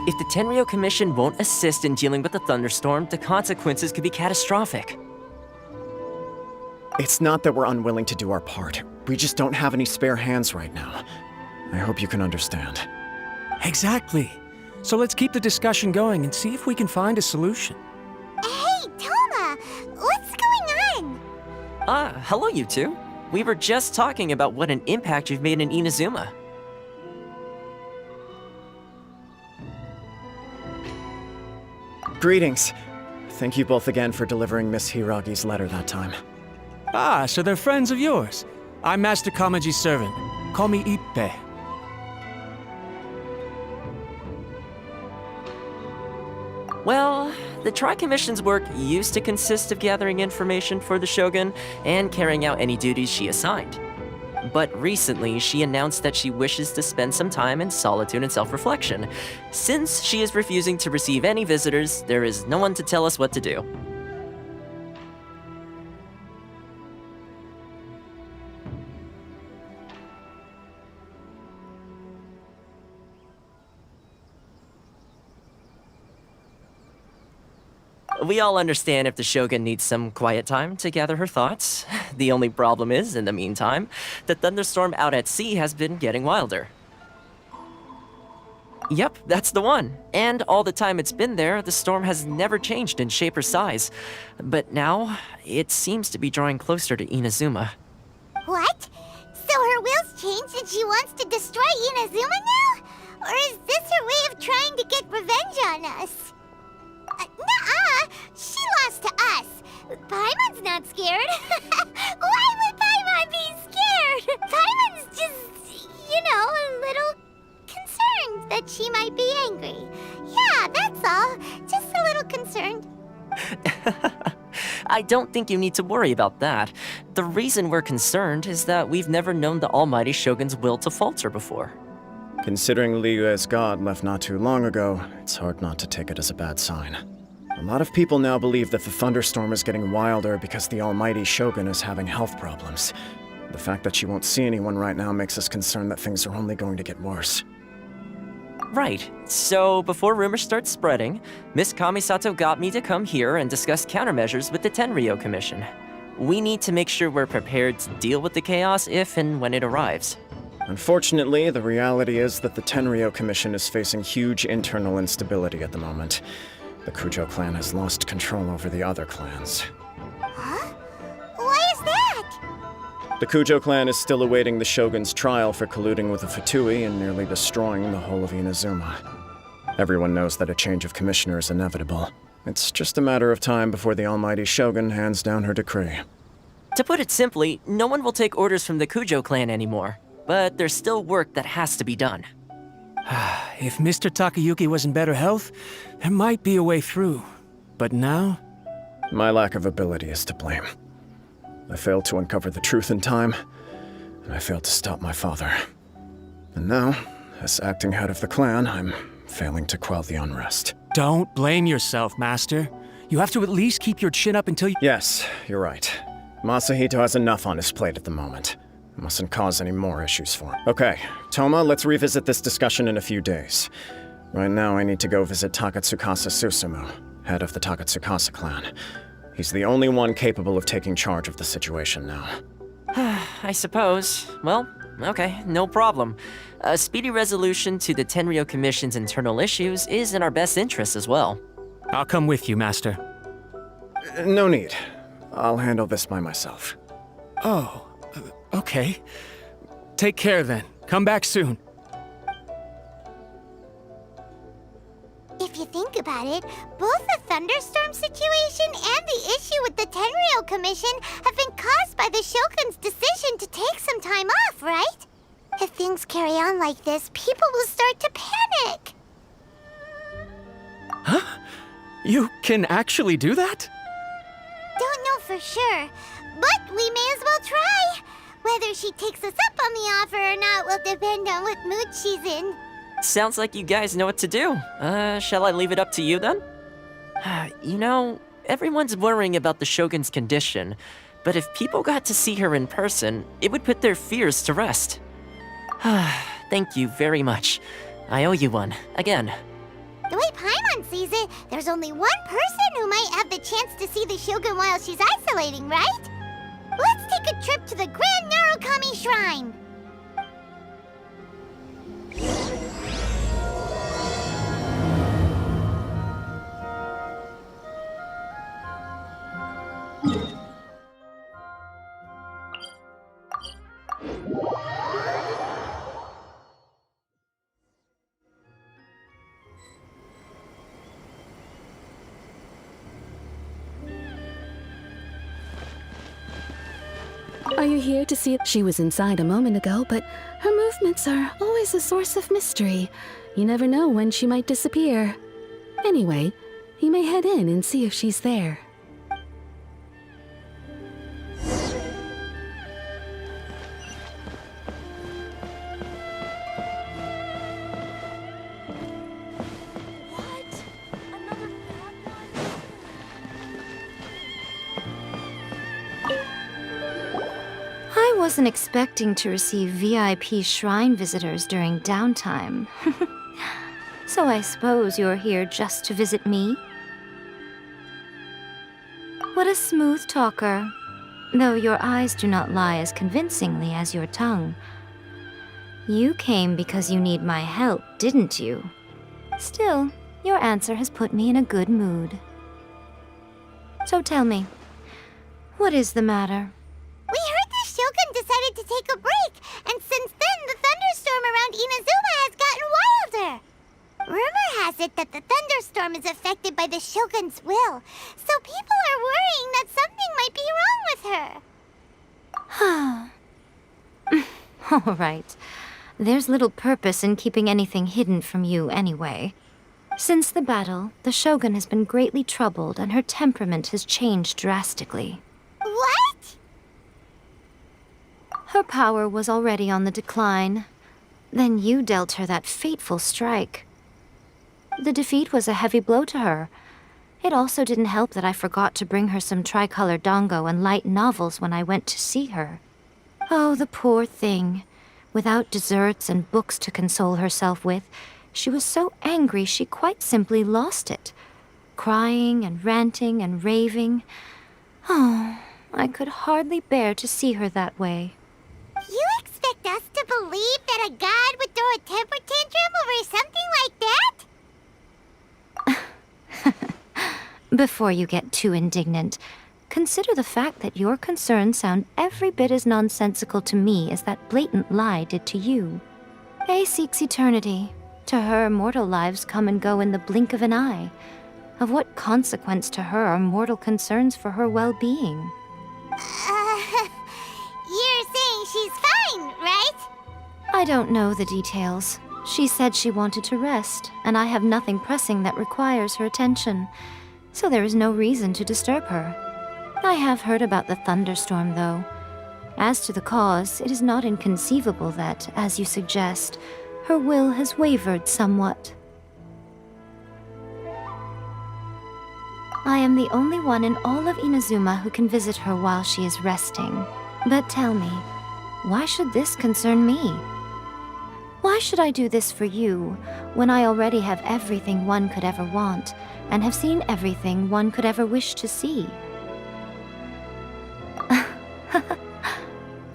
If the Tenryou Commission won't assist in dealing with the thunderstorm, the consequences could be catastrophic. It's not that we're unwilling to do our part. We just don't have any spare hands right now. I hope you can understand. Exactly. So let's keep the discussion going and see if we can find a solution. Hey, Toma! What's going on? Hello you two. We were just talking about what an impact you've made in Inazuma. Greetings. Thank you both again for delivering Miss Hiragi's letter that time. Ah, so they're friends of yours. I'm Master Kamaji's servant. Call me Ippe. Well, the Tri-Commission's work used to consist of gathering information for the Shogun and carrying out any duties she assigned. But recently, she announced that she wishes to spend some time in solitude and self-reflection. Since she is refusing to receive any visitors, there is no one to tell us what to do. We all understand if the Shogun needs some quiet time to gather her thoughts. The only problem is, in the meantime, the thunderstorm out at sea has been getting wilder. Yep, that's the one. And all the time it's been there, the storm has never changed in shape or size. But now, it seems to be drawing closer to Inazuma. What? So her will's changed and she wants to destroy Inazuma now? Or is this her way of trying to get revenge on us? Nuh-uh! She lost to us! Paimon's not scared! Why would Paimon be scared? Paimon's just, a little concerned that she might be angry. Yeah, that's all. Just a little concerned. I don't think you need to worry about that. The reason we're concerned is that we've never known the Almighty Shogun's will to falter before. Considering Liyue's god left not too long ago, it's hard not to take it as a bad sign. A lot of people now believe that the thunderstorm is getting wilder because the Almighty Shogun is having health problems. The fact that she won't see anyone right now makes us concerned that things are only going to get worse. Right. So, before rumors start spreading, Miss Kamisato got me to come here and discuss countermeasures with the Tenryou Commission. We need to make sure we're prepared to deal with the chaos if and when it arrives. Unfortunately, the reality is that the Tenryou Commission is facing huge internal instability at the moment. The Kujo clan has lost control over the other clans. Huh? Why is that? The Kujo clan is still awaiting the Shogun's trial for colluding with the Fatui and nearly destroying the whole of Inazuma. Everyone knows that a change of commissioner is inevitable. It's just a matter of time before the Almighty Shogun hands down her decree. To put it simply, no one will take orders from the Kujo clan anymore. But there's still work that has to be done. If Mr. Takayuki was in better health, there might be a way through. But now? My lack of ability is to blame. I failed to uncover the truth in time, and I failed to stop my father. And now, as acting head of the clan, I'm failing to quell the unrest. Don't blame yourself, Master. You have to at least keep your chin up until you— Yes, you're right. Masahito has enough on his plate at the moment. Mustn't cause any more issues for him. Okay, Toma, let's revisit this discussion in a few days. Right now, I need to go visit Takatsukasa Susumu, head of the Takatsukasa clan. He's the only one capable of taking charge of the situation now. I suppose. Well, okay, no problem. A speedy resolution to the Tenryou Commission's internal issues is in our best interest as well. I'll come with you, Master. No need. I'll handle this by myself. Oh. Okay. Take care then. Come back soon. If you think about it, both the thunderstorm situation and the issue with the Tenryou Commission have been caused by the Shogun's decision to take some time off, right? If things carry on like this, people will start to panic. Huh? You can actually do that? Don't know for sure, but we may as well try. Whether she takes us up on the offer or not will depend on what mood she's in. Sounds like you guys know what to do. Shall I leave it up to you then? Everyone's worrying about the Shogun's condition, but if people got to see her in person, it would put their fears to rest. Thank you very much. I owe you one, again. The way Paimon sees it, there's only one person who might have the chance to see the Shogun while she's isolating, right? Let's take a trip to the Grand Narukami Shrine! Are you here to see? She was inside a moment ago, but her movements are always a source of mystery. You never know when she might disappear. Anyway, you may head in and see if she's there. I wasn't expecting to receive VIP shrine visitors during downtime. So I suppose you're here just to visit me? What a smooth talker, though your eyes do not lie as convincingly as your tongue. You came because you need my help, didn't you? Still, your answer has put me in a good mood. So tell me, what is the matter? We heard the Shogun decided to take a break, and since then the thunderstorm around Inazuma has gotten wilder. Rumor has it that the thunderstorm is affected by the Shogun's will, so people are worrying that something might be wrong with her. All right. There's little purpose in keeping anything hidden from you anyway. Since the battle, the Shogun has been greatly troubled and her temperament has changed drastically. What? Her power was already on the decline. Then you dealt her that fateful strike. The defeat was a heavy blow to her. It also didn't help that I forgot to bring her some tricolor dango and light novels when I went to see her. Oh, the poor thing. Without desserts and books to console herself with, she was so angry she quite simply lost it. Crying and ranting and raving. Oh, I could hardly bear to see her that way. You expect us to believe that a god would throw a temper tantrum over something like that? Before you get too indignant, consider the fact that your concerns sound every bit as nonsensical to me as that blatant lie did to you. A seeks eternity. To her, mortal lives come and go in the blink of an eye. Of what consequence to her are mortal concerns for her well-being? You're saying she's fine, right? I don't know the details. She said she wanted to rest, and I have nothing pressing that requires her attention, so there is no reason to disturb her. I have heard about the thunderstorm, though. As to the cause, it is not inconceivable that, as you suggest, her will has wavered somewhat. I am the only one in all of Inazuma who can visit her while she is resting. But tell me, why should this concern me? Why should I do this for you, when I already have everything one could ever want, and have seen everything one could ever wish to see?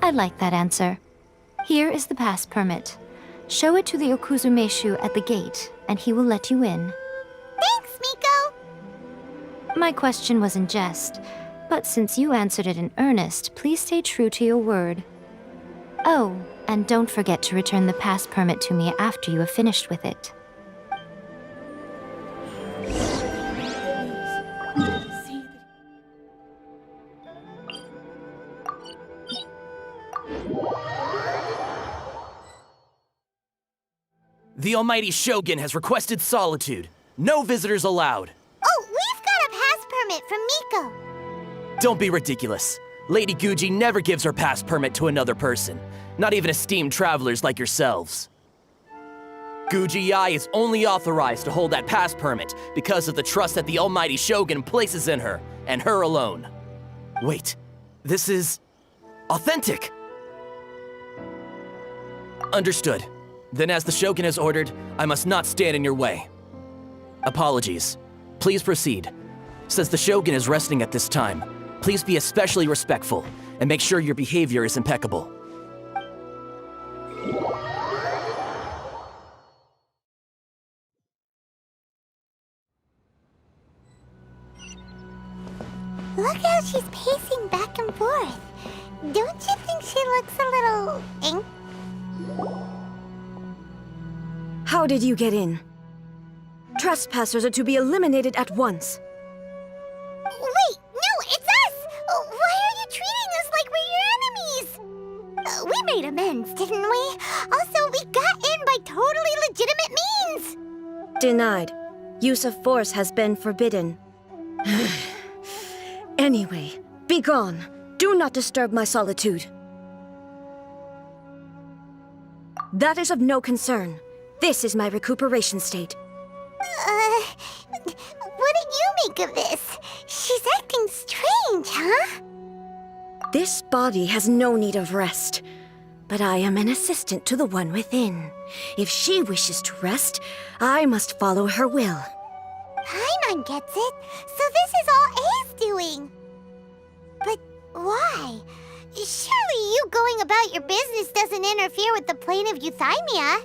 I like that answer. Here is the pass permit. Show it to the Okuzumeshu at the gate, and he will let you in. Thanks, Miko! My question was in jest, but since you answered it in earnest, please stay true to your word. Oh, and don't forget to return the pass permit to me after you have finished with it. The Almighty Shogun has requested solitude. No visitors allowed. Oh, we've got a pass permit from Miko. Don't be ridiculous. Lady Guji never gives her pass permit to another person, not even esteemed travelers like yourselves. Guji Yai is only authorized to hold that pass permit because of the trust that the Almighty Shogun places in her, and her alone. Wait, this is authentic. Understood. Then as the Shogun has ordered, I must not stand in your way. Apologies. Please proceed. Since the Shogun is resting at this time, please be especially respectful and make sure your behavior is impeccable. Look how she's pacing back and forth. Don't you think she looks a little How did you get in? Trespassers are to be eliminated at once. Wait, no, it's us! Why are you treating us like we're your enemies? We made amends, didn't we? Also, we got in by totally legitimate means! Denied. Use of force has been forbidden. Anyway, be gone. Do not disturb my solitude. That is of no concern. This is my recuperation state. What do you make of this? She's acting strange, huh? This body has no need of rest. But I am an assistant to the one within. If she wishes to rest, I must follow her will. Paimon gets it, so this is all A's doing. But why? Surely you going about your business doesn't interfere with the plane of Euthymia.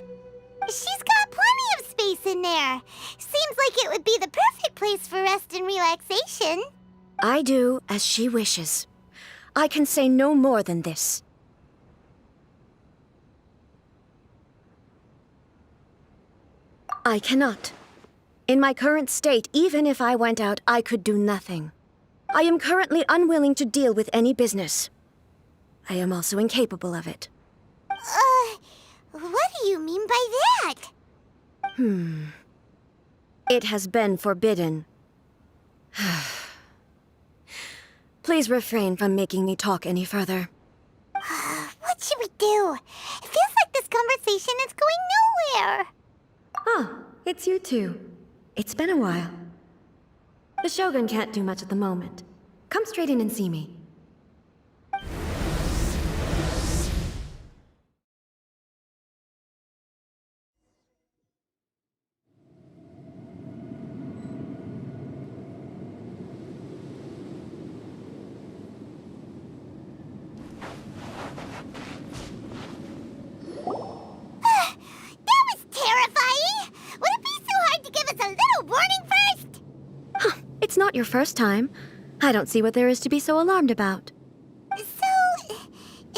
She's got plenty of space in there. Seems like it would be the perfect place for rest and relaxation. I do as she wishes. I can say no more than this. I cannot. In my current state, even if I went out, I could do nothing. I am currently unwilling to deal with any business. I am also incapable of it. What do you mean by that? It has been forbidden. Please refrain from making me talk any further. What should we do? It feels like this conversation is going nowhere. Oh, it's you two. It's been a while. The Shogun can't do much at the moment. Come straight in and see me. It's not your first time. I don't see what there is to be so alarmed about. So,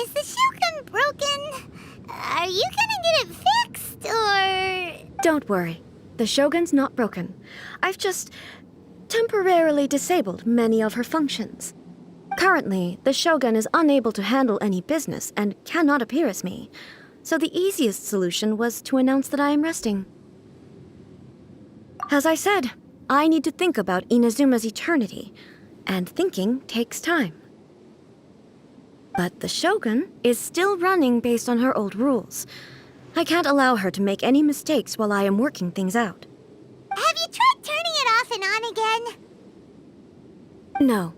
is the Shogun broken? Are you gonna get it fixed, or...? Don't worry. The Shogun's not broken. I've just temporarily disabled many of her functions. Currently, the Shogun is unable to handle any business and cannot appear as me. So the easiest solution was to announce that I am resting. As I said, I need to think about Inazuma's eternity, and thinking takes time. But the Shogun is still running based on her old rules. I can't allow her to make any mistakes while I am working things out. Have you tried turning it off and on again? No.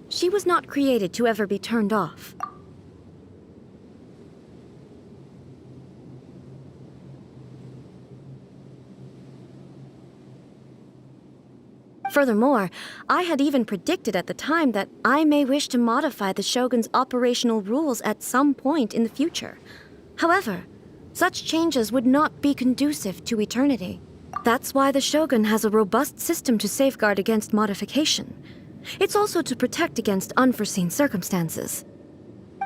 She was not created to ever be turned off. Furthermore, I had even predicted at the time that I may wish to modify the Shogun's operational rules at some point in the future. However, such changes would not be conducive to eternity. That's why the Shogun has a robust system to safeguard against modification. It's also to protect against unforeseen circumstances.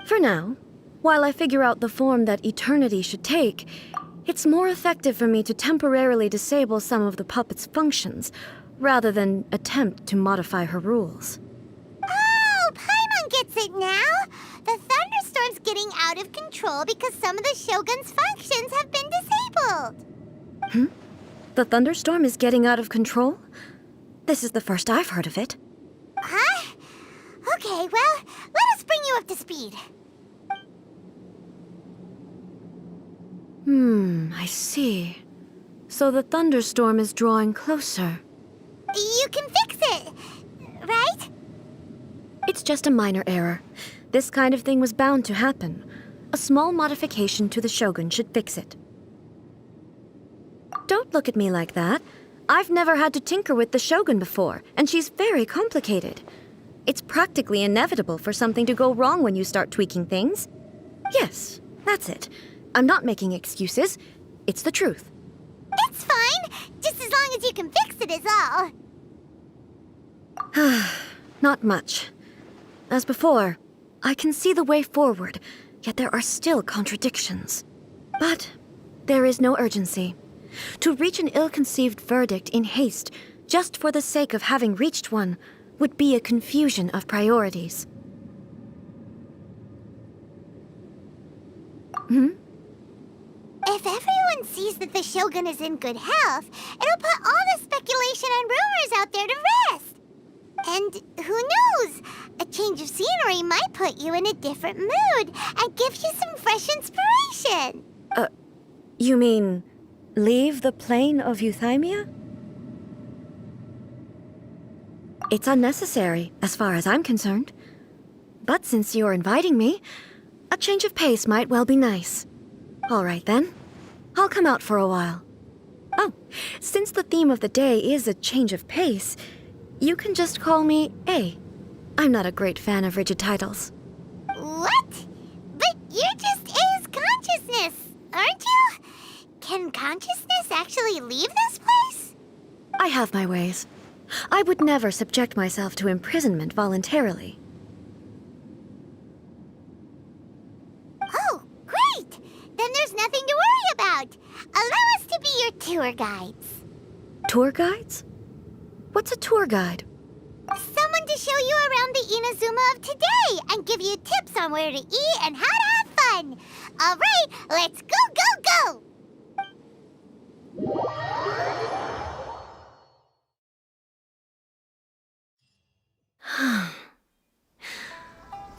For now, while I figure out the form that eternity should take, it's more effective for me to temporarily disable some of the puppet's functions, rather than attempt to modify her rules. Oh, Paimon gets it now! The thunderstorm's getting out of control because some of the Shogun's functions have been disabled. The thunderstorm is getting out of control? This is the first I've heard of it. Huh? Okay, well, let us bring you up to speed. I see. So the thunderstorm is drawing closer. You can fix it, right? It's just a minor error. This kind of thing was bound to happen. A small modification to the Shogun should fix it. Don't look at me like that. I've never had to tinker with the Shogun before, and she's very complicated. It's practically inevitable for something to go wrong when you start tweaking things. Yes, that's it. I'm not making excuses. It's the truth. It's fine, just as long as you can fix it is all. Not much. As before, I can see the way forward, yet there are still contradictions. But there is no urgency. To reach an ill-conceived verdict in haste, just for the sake of having reached one, would be a confusion of priorities. If everyone sees that the Shogun is in good health, it'll put all the speculation and rumors out there to rest. And who knows? A change of scenery might put you in a different mood and give you some fresh inspiration. You mean, leave the plane of Euthymia? It's unnecessary, as far as I'm concerned. But since you're inviting me, a change of pace might well be nice. All right, then. I'll come out for a while. Oh, since the theme of the day is a change of pace, you can just call me A. I'm not a great fan of rigid titles. What? But you're just A's consciousness, aren't you? Can consciousness actually leave this place? I have my ways. I would never subject myself to imprisonment voluntarily. Oh, great! Then there's nothing to worry about. Allow us to be your tour guides. Tour guides? What's a tour guide? Someone to show you around the Inazuma of today and give you tips on where to eat and how to have fun. All right, let's go, go, go!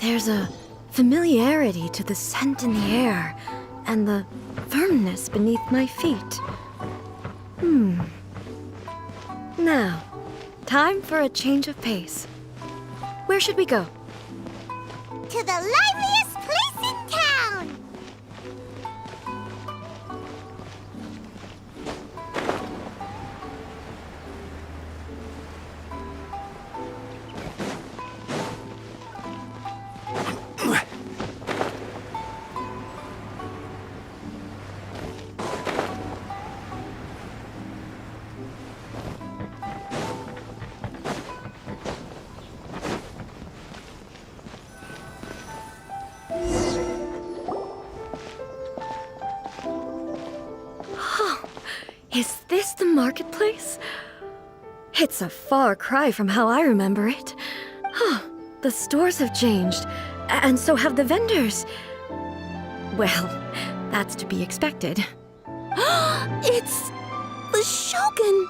There's a familiarity to the scent in the air and the firmness beneath my feet. Now, time for a change of pace. Where should we go? To the liveliest place in town! Is this the marketplace? It's a far cry from how I remember it. The stores have changed, and so have the vendors. Well, that's to be expected. It's the Shogun!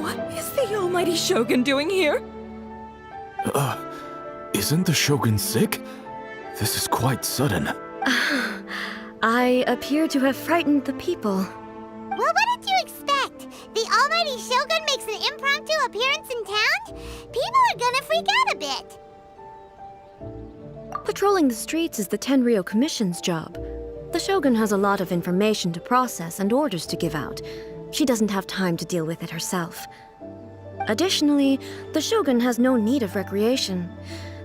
What is the almighty Shogun doing here? Isn't the Shogun sick? This is quite sudden. I appear to have frightened the people. Well, what did you expect? The almighty Shogun makes an impromptu appearance in town? People are gonna freak out a bit. Patrolling the streets is the Tenryou Commission's job. The Shogun has a lot of information to process and orders to give out. She doesn't have time to deal with it herself. Additionally, the Shogun has no need of recreation.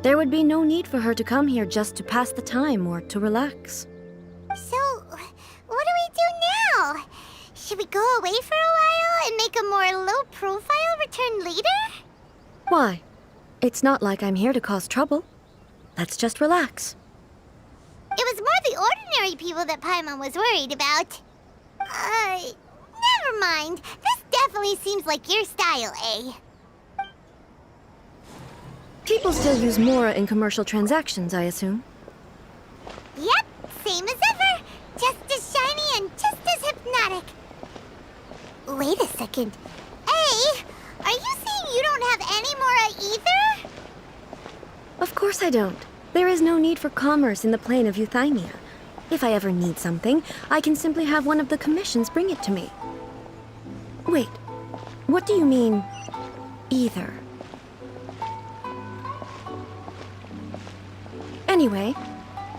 There would be no need for her to come here just to pass the time or to relax. So, what do we do now? Should we go away for a while and make a more low-profile return later? Why? It's not like I'm here to cause trouble. Let's just relax. It was more the ordinary people that Paimon was worried about. Never mind. This definitely seems like your style, eh? People still use Mora in commercial transactions, I assume. Yep, same as ever. Just as shiny and just as hypnotic. Wait a second. Hey, are you saying you don't have any Mora either? Of course I don't. There is no need for commerce in the plane of Euthymia. If I ever need something, I can simply have one of the commissions bring it to me. Wait, what do you mean, either? Anyway,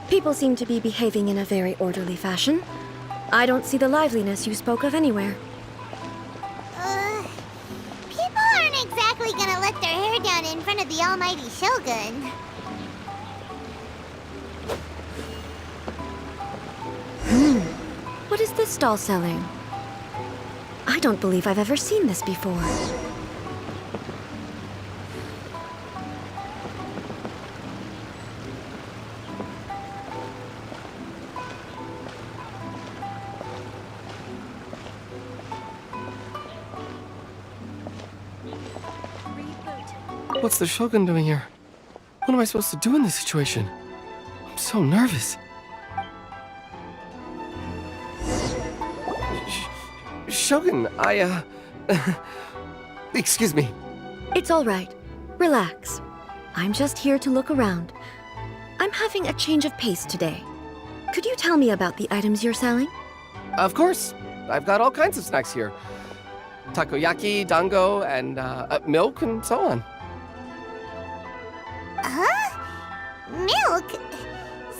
people seem to be behaving in a very orderly fashion. I don't see the liveliness you spoke of anywhere. stare down in front of the almighty Shogun. What is this stall selling? I don't believe I've ever seen this before. What's the Shogun doing here? What am I supposed to do in this situation? I'm so nervous. Shogun, excuse me. It's all right. Relax. I'm just here to look around. I'm having a change of pace today. Could you tell me about the items you're selling? Of course. I've got all kinds of snacks here. Takoyaki, dango, and milk, and so on. Huh? Milk?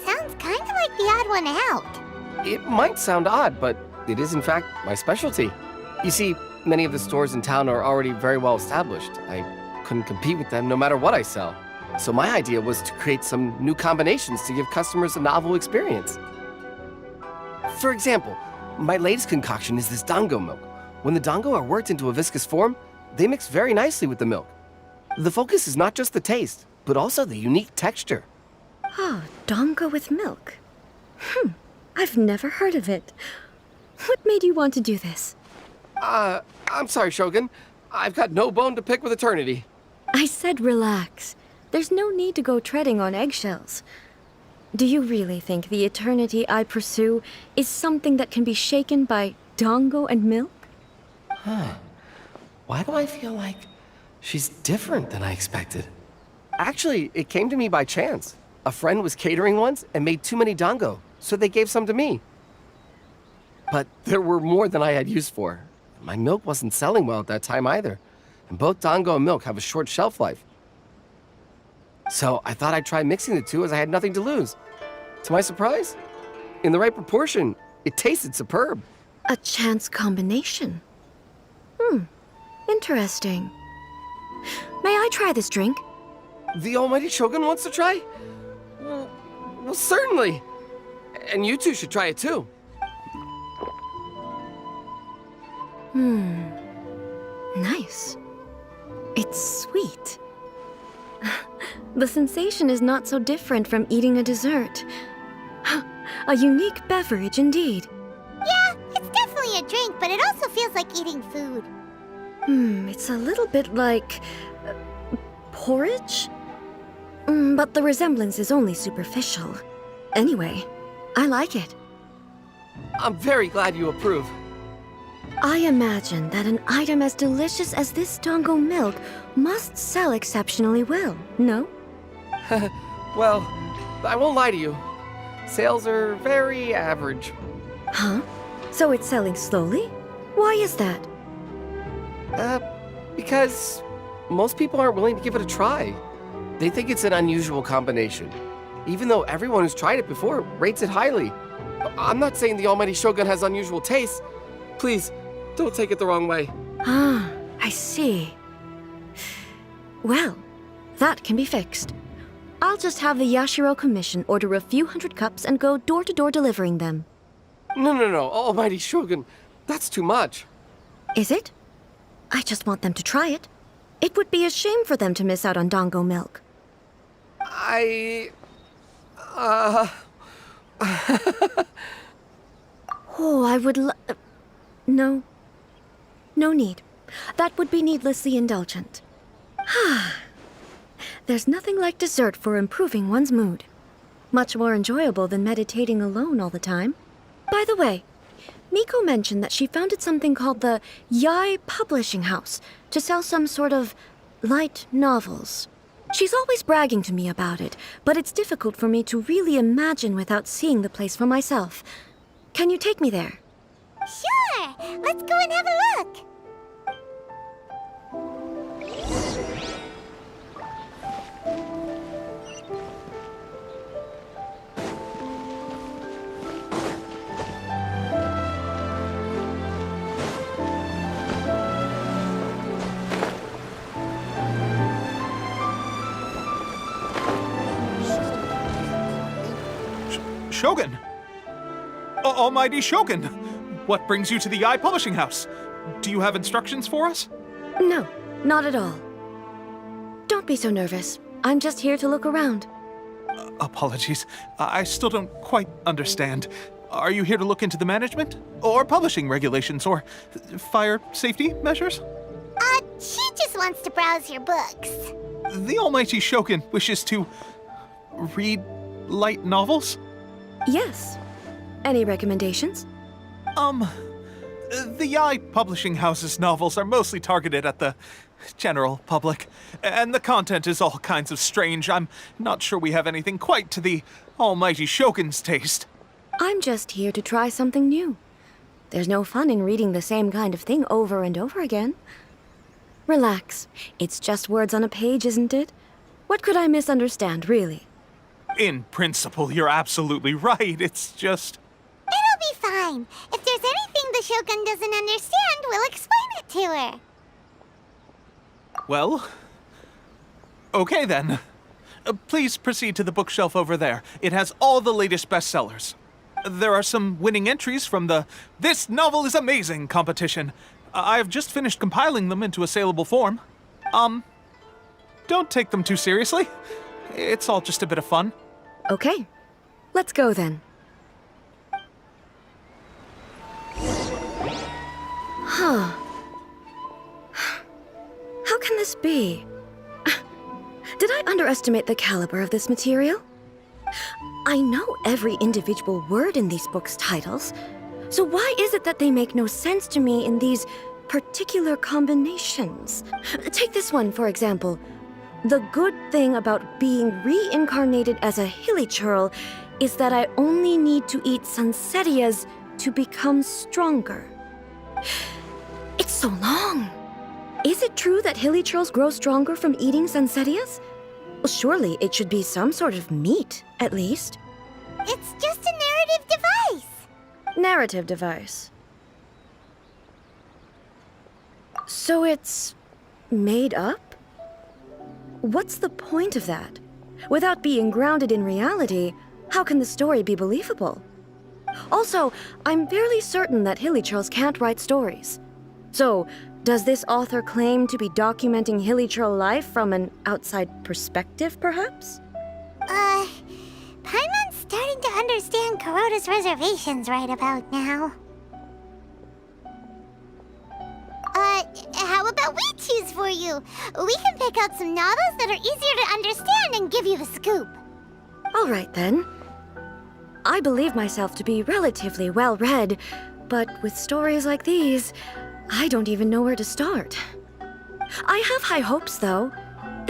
Sounds kind of like the odd one out. It might sound odd, but it is in fact my specialty. You see, many of the stores in town are already very well established. I couldn't compete with them no matter what I sell. So my idea was to create some new combinations to give customers a novel experience. For example, my latest concoction is this dango milk. When the dango are worked into a viscous form, they mix very nicely with the milk. The focus is not just the taste, but also the unique texture. Oh, dango with milk. I've never heard of it. What made you want to do this? I'm sorry, Shogun. I've got no bone to pick with eternity. I said relax. There's no need to go treading on eggshells. Do you really think the eternity I pursue is something that can be shaken by dango and milk? Why do I feel like she's different than I expected? Actually, it came to me by chance. A friend was catering once and made too many dango, so they gave some to me. But there were more than I had use for. My milk wasn't selling well at that time either, and both dango and milk have a short shelf life. So I thought I'd try mixing the two as I had nothing to lose. To my surprise, in the right proportion, it tasted superb. A chance combination. Interesting. May I try this drink? The almighty Shogun wants to try? Well, certainly. And you two should try it too. Nice. It's sweet. The sensation is not so different from eating a dessert. A unique beverage indeed. Yeah, it's definitely a drink, but it also feels like eating food. It's a little bit like porridge? But the resemblance is only superficial. Anyway, I like it. I'm very glad you approve. I imagine that an item as delicious as this dango milk must sell exceptionally well, no? Well, I won't lie to you. Sales are very average. Huh? So it's selling slowly? Why is that? Because most people aren't willing to give it a try. They think it's an unusual combination, even though everyone who's tried it before rates it highly. I'm not saying the almighty Shogun has unusual tastes. Please, don't take it the wrong way. Ah, I see. Well, that can be fixed. I'll just have the Yashiro Commission order a few hundred cups and go door-to-door delivering them. No, almighty Shogun. That's too much. Is it? I just want them to try it. It would be a shame for them to miss out on dango milk. Oh, I would No. No need. That would be needlessly indulgent. There's nothing like dessert for improving one's mood. Much more enjoyable than meditating alone all the time. By the way, Miko mentioned that she founded something called the Yai Publishing House to sell some sort of light novels. She's always bragging to me about it, but it's difficult for me to really imagine without seeing the place for myself. Can you take me there? Sure! Let's go and have a look! Shogun! Almighty Shogun! What brings you to the Eye Publishing House? Do you have instructions for us? No, not at all. Don't be so nervous. I'm just here to look around. Apologies. I still don't quite understand. Are you here to look into the management? Or publishing regulations? Or fire safety measures? She just wants to browse your books. The Almighty Shogun wishes to read light novels? Yes. Any recommendations? The Eye Publishing House's novels are mostly targeted at the general public, and the content is all kinds of strange. I'm not sure we have anything quite to the Almighty Shogun's taste. I'm just here to try something new. There's no fun in reading the same kind of thing over and over again. Relax. It's just words on a page, isn't it? What could I misunderstand, really? In principle, you're absolutely right. It's just... It'll be fine. If there's anything the Shogun doesn't understand, we'll explain it to her. Well... Okay then. Please proceed to the bookshelf over there. It has all the latest bestsellers. There are some winning entries from the This Novel is Amazing competition. I've just finished compiling them into a saleable form. Don't take them too seriously. It's all just a bit of fun. Okay. Let's go then. Huh. How can this be? Did I underestimate the caliber of this material? I know every individual word in these books' titles, so why is it that they make no sense to me in these particular combinations? Take this one, for example. The good thing about being reincarnated as a hilly churl is that I only need to eat sunsetias to become stronger. It's so long. Is it true that hilly churls grow stronger from eating sunsetias? Well, surely it should be some sort of meat, at least. It's just a narrative device. Narrative device. So it's made up? What's the point of that? Without being grounded in reality, how can the story be believable? Also, I'm fairly certain that hilly churls can't write stories. So, does this author claim to be documenting hilly churl life from an outside perspective, perhaps? Paimon's starting to understand Kuroda's reservations right about now. How about we choose for you? We can pick out some novels that are easier to understand and give you the scoop. All right, then. I believe myself to be relatively well-read, but with stories like these, I don't even know where to start. I have high hopes, though.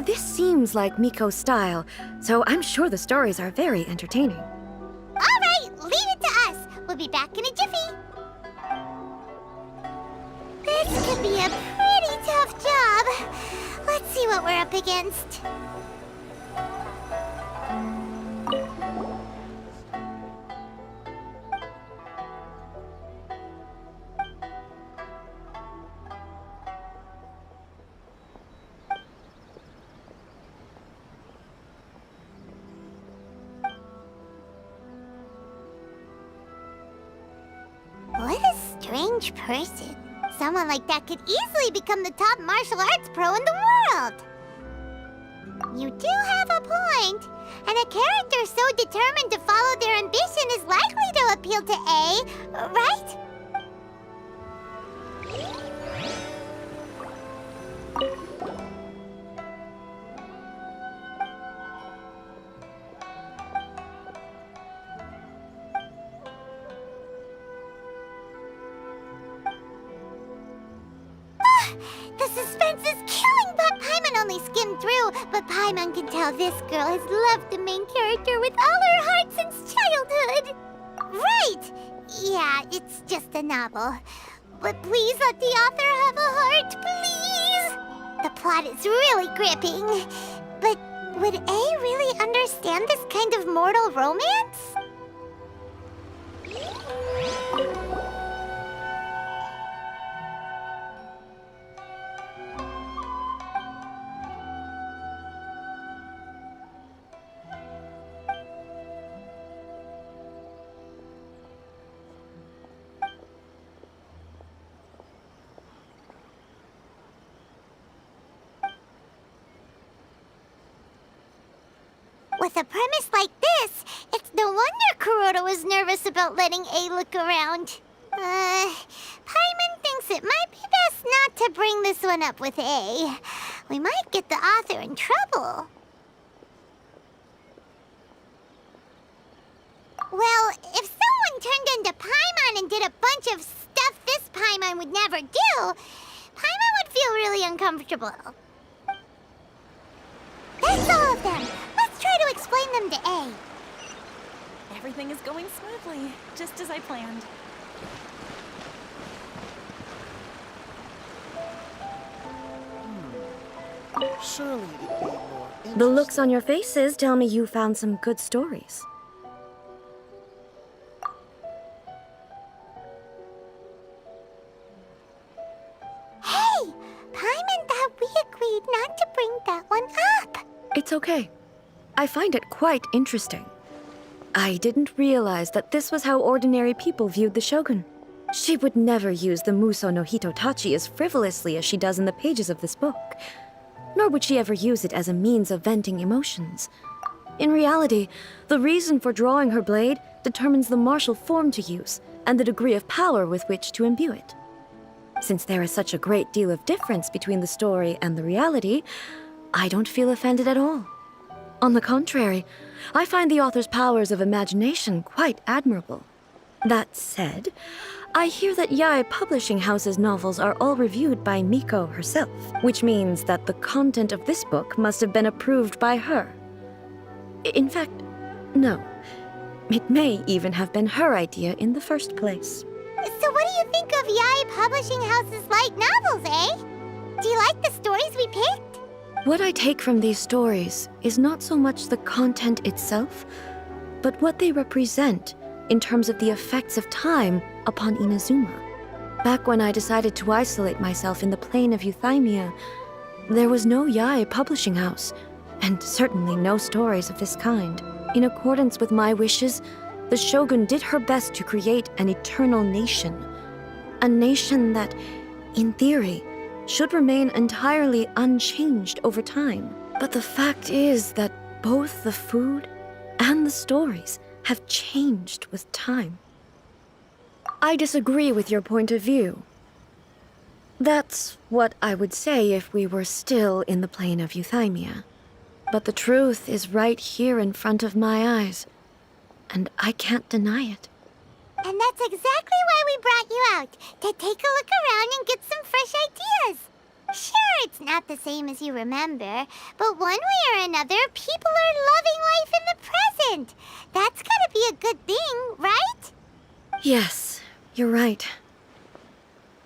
This seems like Miko's style, so I'm sure the stories are very entertaining. All right, leave it to us. We'll be back in a jiffy. This could be a pretty tough job. Let's see what we're up against. What a strange person. Someone like that could easily become the top martial arts pro in the world. You do have a point. And a character so determined to follow their ambition is likely to appeal to A, right? The suspense is killing, but Paimon only skimmed through. But Paimon can tell this girl has loved the main character with all her heart since childhood. Right! Yeah, it's just a novel. But please let the author have a heart, please! The plot is really gripping. But would A really understand this kind of mortal romance? With a premise like this, it's no wonder Kuroda was nervous about letting A look around. Paimon thinks it might be best not to bring this one up with A. We might get the author in trouble. Well, if someone turned into Paimon and did a bunch of stuff this Paimon would never do, Paimon would feel really uncomfortable. That's all of them. Let's try to explain them to A. Everything is going smoothly, just as I planned. Surely it'd be more The looks on your faces tell me you found some good stories. Hey! Paimon thought we agreed not to bring that one up. It's okay. I find it quite interesting. I didn't realize that this was how ordinary people viewed the Shogun. She would never use the Muso no Hitotachi as frivolously as she does in the pages of this book. Nor would she ever use it as a means of venting emotions. In reality, the reason for drawing her blade determines the martial form to use and the degree of power with which to imbue it. Since there is such a great deal of difference between the story and the reality, I don't feel offended at all. On the contrary, I find the author's powers of imagination quite admirable. That said, I hear that Yae Publishing House's novels are all reviewed by Miko herself, which means that the content of this book must have been approved by her. In fact, no. It may even have been her idea in the first place. So what do you think of Yae Publishing House's light novels, eh? Do you like the stories we picked? What I take from these stories is not so much the content itself, but what they represent in terms of the effects of time upon Inazuma. Back when I decided to isolate myself in the plain of Euthymia, there was no Yae Publishing House, and certainly no stories of this kind. In accordance with my wishes, the Shogun did her best to create an eternal nation. A nation that, in theory, should remain entirely unchanged over time. But the fact is that both the food and the stories have changed with time. I disagree with your point of view. That's what I would say if we were still in the plain of Euthymia. But the truth is right here in front of my eyes, and I can't deny it. And that's exactly why we brought you out, to take a look around and get some fresh ideas. Sure, it's not the same as you remember, but one way or another, people are loving life in the present. That's gotta be a good thing, right? Yes, you're right.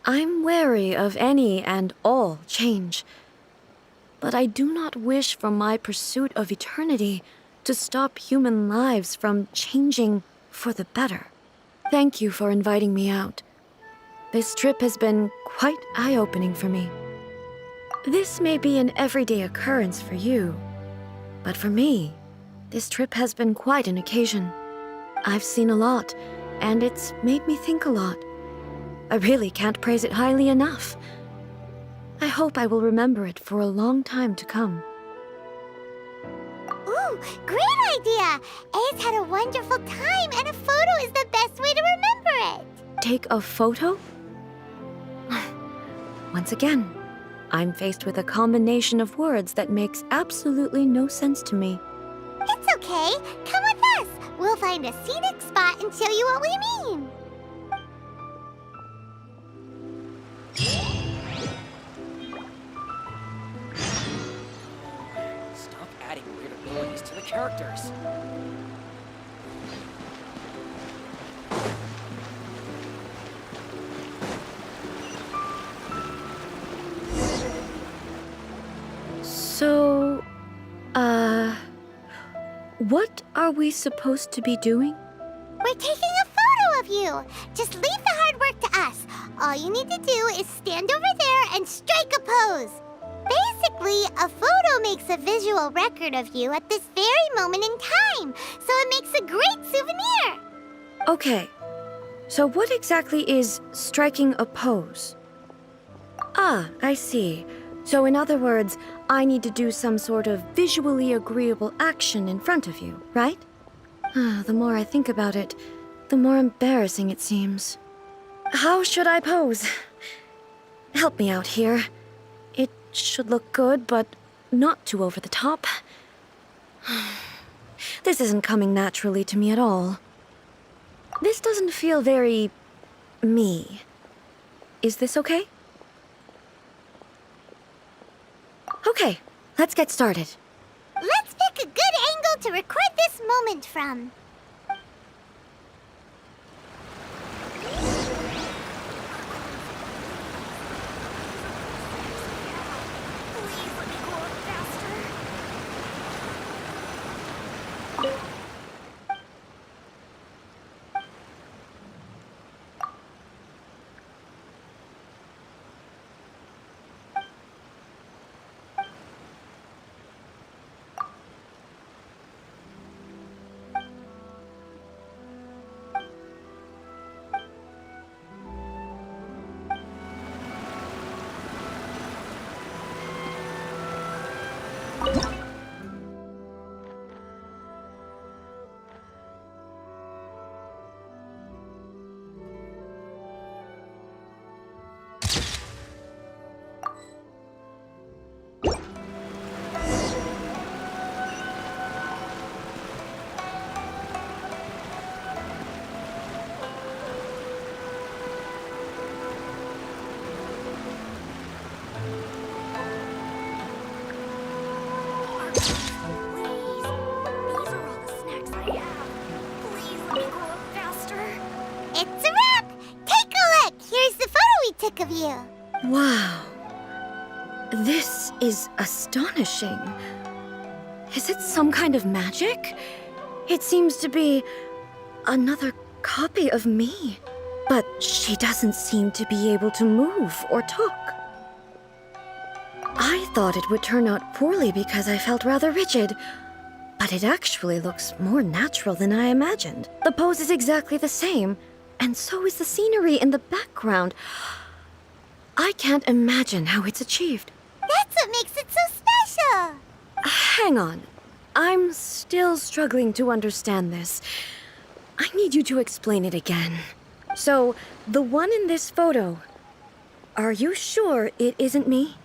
I'm wary of any and all change, but I do not wish for my pursuit of eternity to stop human lives from changing for the better. Thank you for inviting me out. This trip has been quite eye-opening for me. This may be an everyday occurrence for you, but for me, this trip has been quite an occasion. I've seen a lot, and it's made me think a lot. I really can't praise it highly enough. I hope I will remember it for a long time to come. Ooh, great idea! A's had a wonderful time, and a photo is the best way to remember it. Take a photo? Once again, I'm faced with a combination of words that makes absolutely no sense to me. It's okay. Come with us. We'll find a scenic spot and show you what we mean. Stop adding weird abilities to the characters. So, what are we supposed to be doing? We're taking a photo of you. Just leave the hard work to us. All you need to do is stand over there and strike a pose. Basically, a photo makes a visual record of you at this very moment in time, so it makes a great souvenir. Okay, so what exactly is striking a pose? Ah, I see. So in other words, I need to do some sort of visually agreeable action in front of you, right? The more I think about it, the more embarrassing it seems. How should I pose? Help me out here. It should look good, but not too over the top. This isn't coming naturally to me at all. This doesn't feel very... me. Is this okay? Okay, let's get started. Let's pick a good angle to record this moment from. It's a wrap! Take a look! Here's the photo we took of you. Wow. This is astonishing. Is it some kind of magic? It seems to be another copy of me. But she doesn't seem to be able to move or talk. I thought it would turn out poorly because I felt rather rigid. But it actually looks more natural than I imagined. The pose is exactly the same, and so is the scenery in the background. I can't imagine how it's achieved. That's what makes it so special. Hang on. I'm still struggling to understand this. I need you to explain it again. So, the one in this photo, are you sure it isn't me?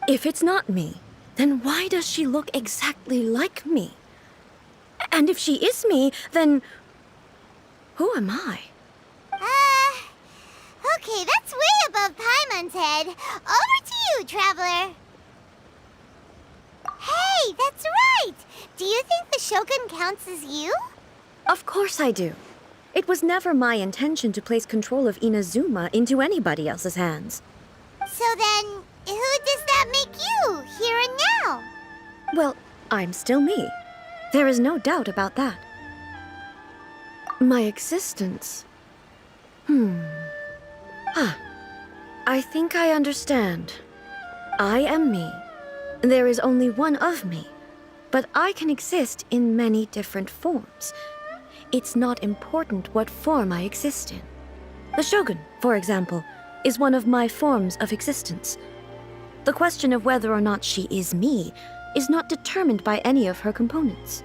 If it's not me, then why does she look exactly like me? And if she is me, then who am I? Okay, that's way above Paimon's head. Over to you, Traveler. Hey, that's right! Do you think the Shogun counts as you? Of course I do. It was never my intention to place control of Inazuma into anybody else's hands. So then, who does that make you, here and now? Well, I'm still me. There is no doubt about that. My existence... I think I understand. I am me. There is only one of me, but I can exist in many different forms. It's not important what form I exist in. The Shogun, for example, is one of my forms of existence. The question of whether or not she is me is not determined by any of her components.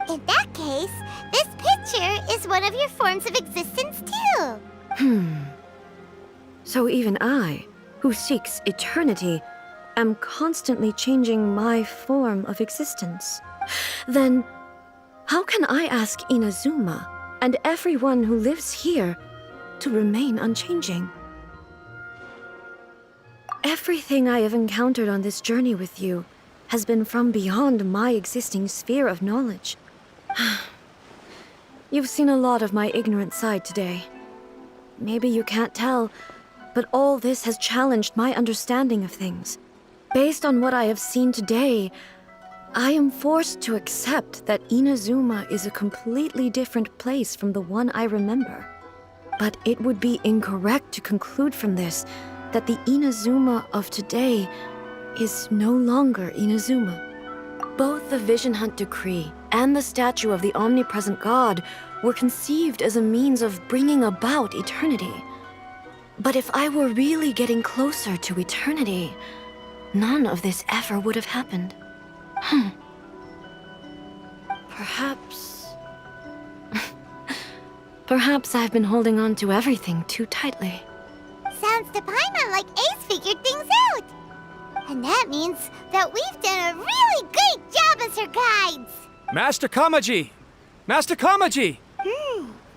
In that case, this picture is one of your forms of existence too. So even I, who seeks eternity, am constantly changing my form of existence. Then, how can I ask Inazuma and everyone who lives here to remain unchanging? Everything I have encountered on this journey with you has been from beyond my existing sphere of knowledge. You've seen a lot of my ignorant side today. Maybe you can't tell, but all this has challenged my understanding of things. Based on what I have seen today, I am forced to accept that Inazuma is a completely different place from the one I remember. But it would be incorrect to conclude from this that the Inazuma of today is no longer Inazuma. Both the Vision Hunt Decree and the statue of the omnipresent God were conceived as a means of bringing about eternity. But if I were really getting closer to eternity, none of this ever would have happened. Perhaps... Perhaps I've been holding on to everything too tightly. Sounds to Paimon like Ace figured things out. And that means that we've done a really great job as her guides. Master Kamaji! Master Kamaji!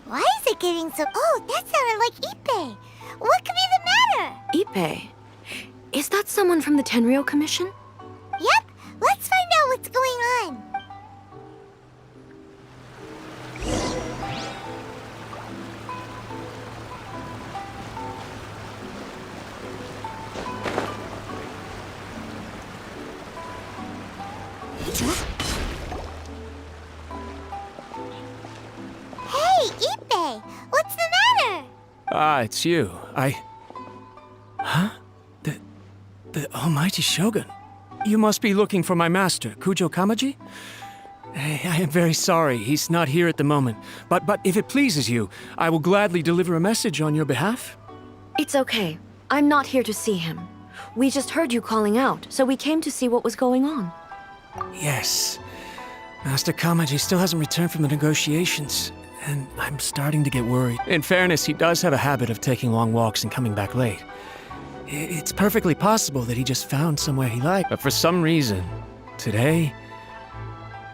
Why is it getting so... Oh, that sounded like Ippei. What could be the matter? Ippei? Is that someone from the Tenryou Commission? Yep, let's find out what's going on. Hey, Ippei, what's the matter? Ah, it's you. Huh? The Almighty Shogun. You must be looking for my master, Kujo Kamaji? I am very sorry, he's not here at the moment. But if it pleases you, I will gladly deliver a message on your behalf. It's okay. I'm not here to see him. We just heard you calling out, so we came to see what was going on. Yes. Master Kamaji still hasn't returned from the negotiations, and I'm starting to get worried. In fairness, he does have a habit of taking long walks and coming back late. It's perfectly possible that he just found somewhere he liked, but for some reason, today,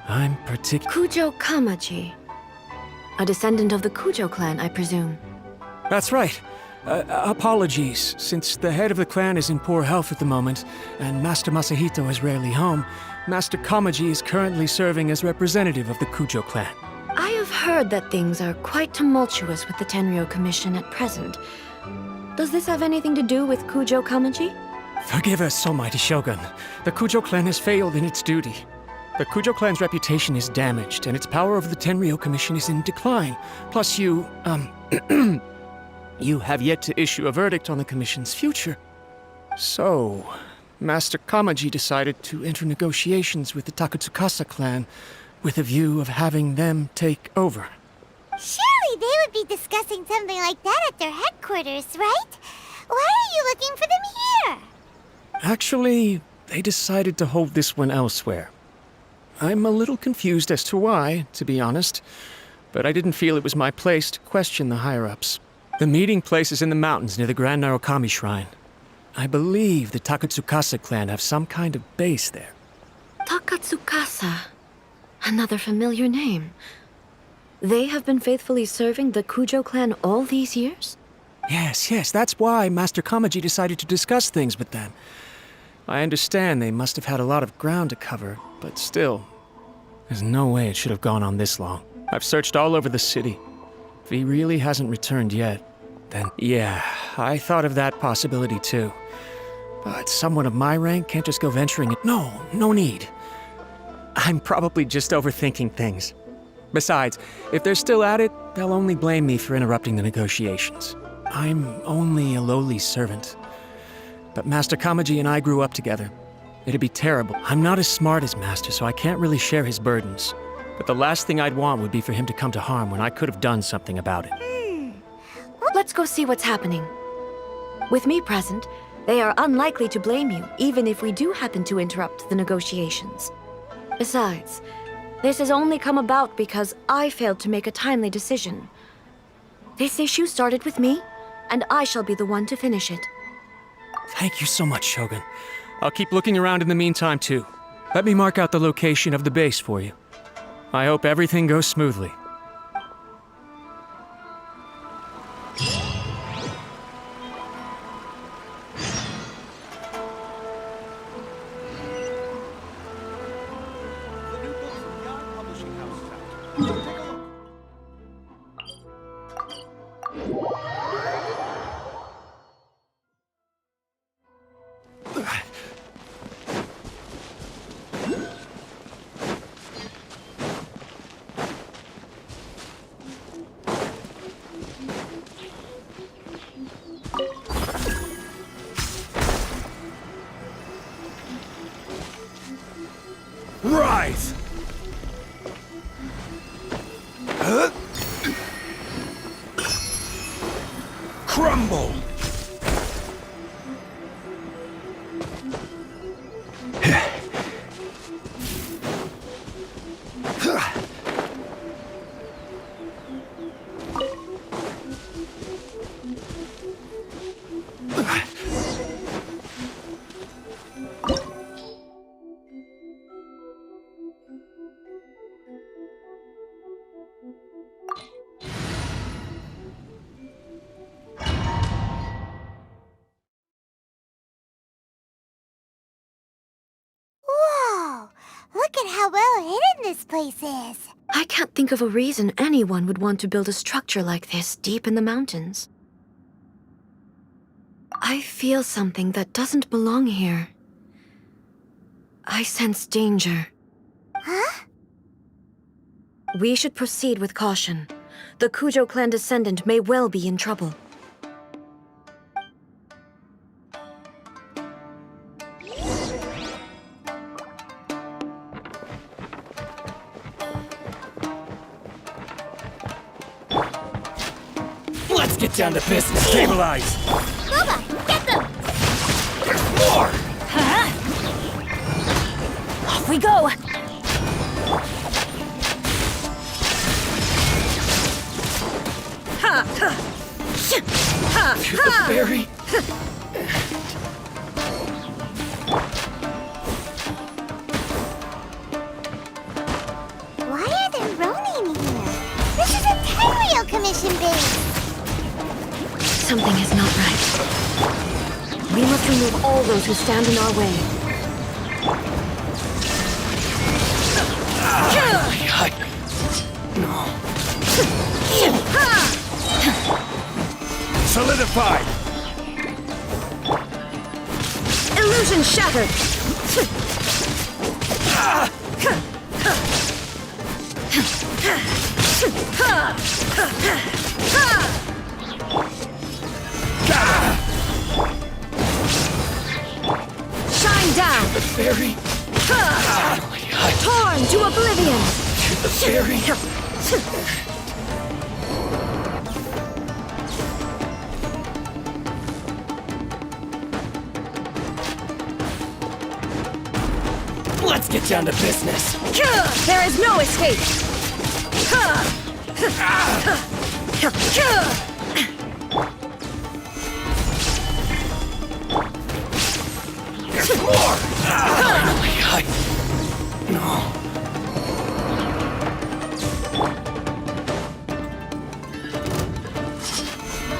I'm Kujo Kamaji. A descendant of the Kujo clan, I presume. That's right. Apologies, since the head of the clan is in poor health at the moment, and Master Masahito is rarely home, Master Kamaji is currently serving as representative of the Kujo clan. I have heard that things are quite tumultuous with the Tenryou Commission at present. Does this have anything to do with Kujo Kamaji? Forgive us, Almighty Shogun. The Kujo clan has failed in its duty. The Kujo clan's reputation is damaged, and its power over the Tenryou Commission is in decline. Plus you, you have yet to issue a verdict on the Commission's future. So, Master Kamaji decided to enter negotiations with the Takatsukasa clan with a view of having them take over. Surely they would be discussing something like that at their headquarters, right? Why are you looking for them here? Actually, they decided to hold this one elsewhere. I'm a little confused as to why, to be honest, but I didn't feel it was my place to question the higher-ups. The meeting place is in the mountains near the Grand Narukami Shrine. I believe the Takatsukasa clan have some kind of base there. Takatsukasa. Another familiar name. They have been faithfully serving the Kujo clan all these years? Yes, that's why Master Kamaji decided to discuss things with them. I understand they must have had a lot of ground to cover, but still, there's no way it should have gone on this long. I've searched all over the city. If he really hasn't returned yet, then yeah, I thought of that possibility too. But someone of my rank can't just go venturing it. No need. I'm probably just overthinking things. Besides, if they're still at it, they'll only blame me for interrupting the negotiations. I'm only a lowly servant. But Master Kamaji and I grew up together. It'd be terrible. I'm not as smart as Master, so I can't really share his burdens. But the last thing I'd want would be for him to come to harm when I could have done something about it. Let's go see what's happening. With me present, they are unlikely to blame you, even if we do happen to interrupt the negotiations. Besides, this has only come about because I failed to make a timely decision. This issue started with me, and I shall be the one to finish it. Thank you so much, Shogun. I'll keep looking around in the meantime, too. Let me mark out the location of the base for you. I hope everything goes smoothly. The new book from Yon Publishing House is out. Take a look. Rise! Crumble! this place is. I can't think of a reason anyone would want to build a structure like this deep in the mountains. I feel something that doesn't belong here. I sense danger. Huh? We should proceed with caution. The Kujo clan descendant may well be in trouble. Let's get down to business. Stabilize. Boba, get them! More! Off we go! To the ferry. Why are there Ronin here? This is a Tenryou Commission base! Something is not right. We must remove all those who stand in our way. Solidified. Illusion shattered! Shine down! The ferry. Torn to oblivion! To the ferry. Let's get down to business. There is no escape! There's more! No.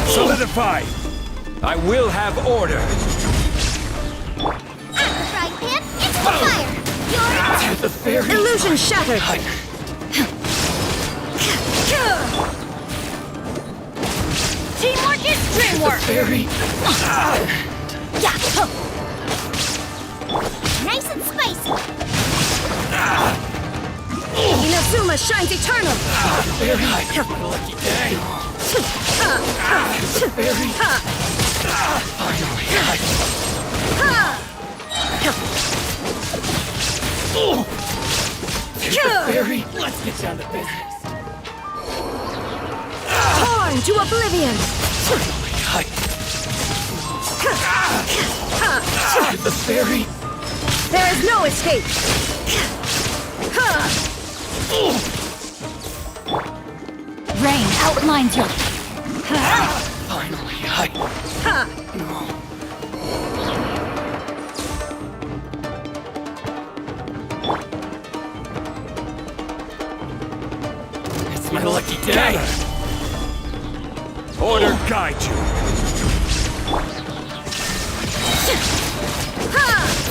Solidified! I will have order! Frying pan, into the fire! You're... To the ferry! Illusion shattered! Teamwork is dreamwork! Ferry! Yeah! nice and spicy! Inazuma shines eternal! Ferry! My lucky day! To the ferry! Ferry! Let's get down to business! Torn to oblivion! To the ferry! There is no escape! Rain outlines your... Finally, No. It's my lucky day! Order guide you!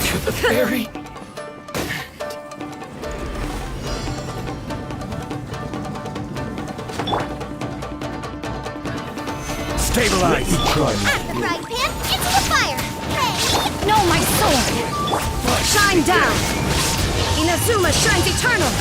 To the ferry! Stabilize! At the frying pan, into the fire! Hey! No, my sword! Shine down! Inazuma shines eternal!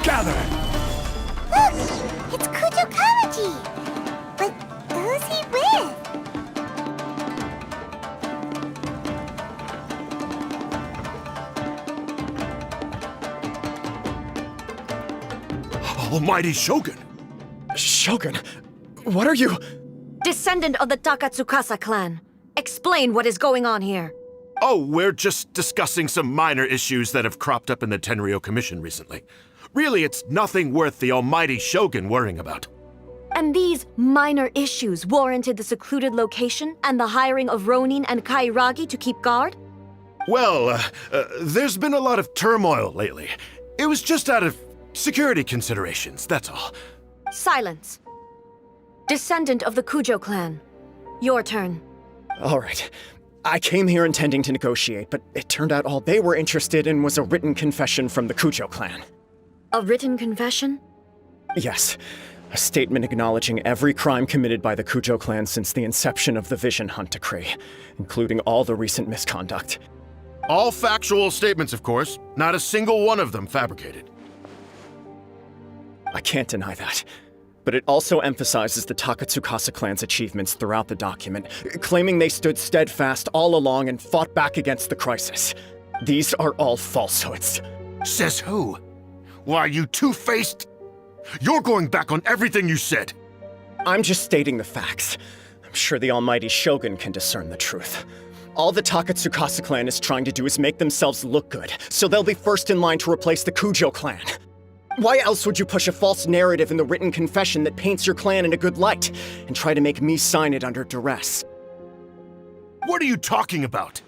gather! Look! It's Kujo Kamaji! But who's he with? Almighty Shogun! Shogun, what are you? Descendant of the Takatsukasa clan, explain what is going on here. Oh, we're just discussing some minor issues that have cropped up in the Tenryou Commission recently. Really, it's nothing worth the almighty Shogun worrying about. And these minor issues warranted the secluded location and the hiring of Ronin and Kairagi to keep guard? Well, there's been a lot of turmoil lately. It was just out of security considerations, that's all. Silence. Descendant of the Kujo clan, your turn. All right. I came here intending to negotiate, but it turned out all they were interested in was a written confession from the Kujo clan. A written confession? Yes. A statement acknowledging every crime committed by the Kujo clan since the inception of the Vision Hunt Decree, including all the recent misconduct. All factual statements, of course. Not a single one of them fabricated. I can't deny that. But it also emphasizes the Takatsukasa clan's achievements throughout the document, claiming they stood steadfast all along and fought back against the crisis. These are all falsehoods. Says who? Why, you two-faced? You're going back on everything you said. I'm just stating the facts. I'm sure the almighty Shogun can discern the truth. All the Takatsukasa clan is trying to do is make themselves look good, so they'll be first in line to replace the Kujo clan. Why else would you push a false narrative in the written confession that paints your clan in a good light, and try to make me sign it under duress? What are you talking about?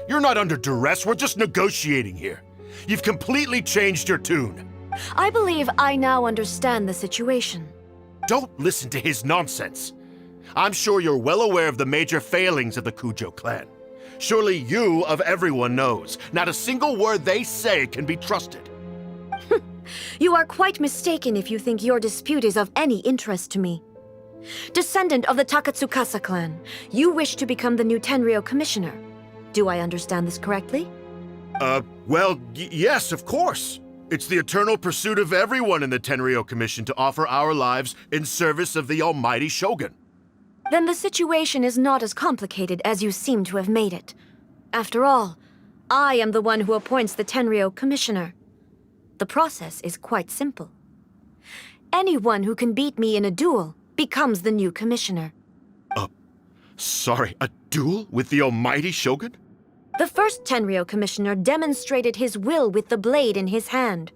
You're not under duress, we're just negotiating here. You've completely changed your tune. I believe I now understand the situation. Don't listen to his nonsense. I'm sure you're well aware of the major failings of the Kujo clan. Surely you, of everyone, knows. Not a single word they say can be trusted. You are quite mistaken if you think your dispute is of any interest to me. Descendant of the Takatsukasa clan, you wish to become the new Tenryou commissioner. Do I understand this correctly? Well, yes, of course. It's the eternal pursuit of everyone in the Tenryou Commission to offer our lives in service of the almighty Shogun. Then the situation is not as complicated as you seem to have made it. After all, I am the one who appoints the Tenryou commissioner. The process is quite simple. Anyone who can beat me in a duel becomes the new commissioner. Sorry, a duel with the almighty Shogun? The first Tenryou commissioner demonstrated his will with the blade in his hand.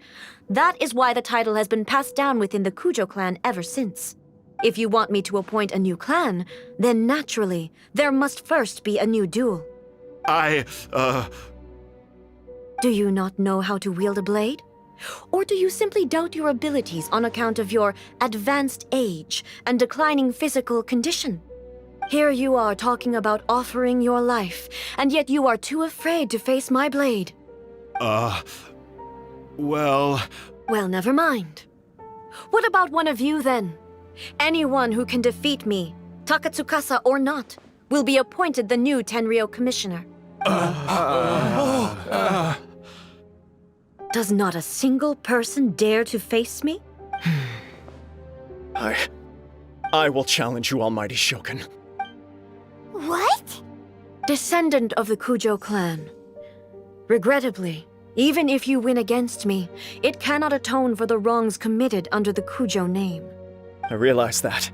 That is why the title has been passed down within the Kujo clan ever since. If you want me to appoint a new clan, then naturally, there must first be a new duel. Do you not know how to wield a blade? Or do you simply doubt your abilities on account of your advanced age and declining physical condition? Here you are talking about offering your life, and yet you are too afraid to face my blade. Well, never mind. What about one of you, then? Anyone who can defeat me, Takatsukasa or not, will be appointed the new Tenryou commissioner. Does not a single person dare to face me? I will challenge you, almighty Shogun. What? Descendant of the Kujo clan. Regrettably, even if you win against me, it cannot atone for the wrongs committed under the Kujo name. I realize that.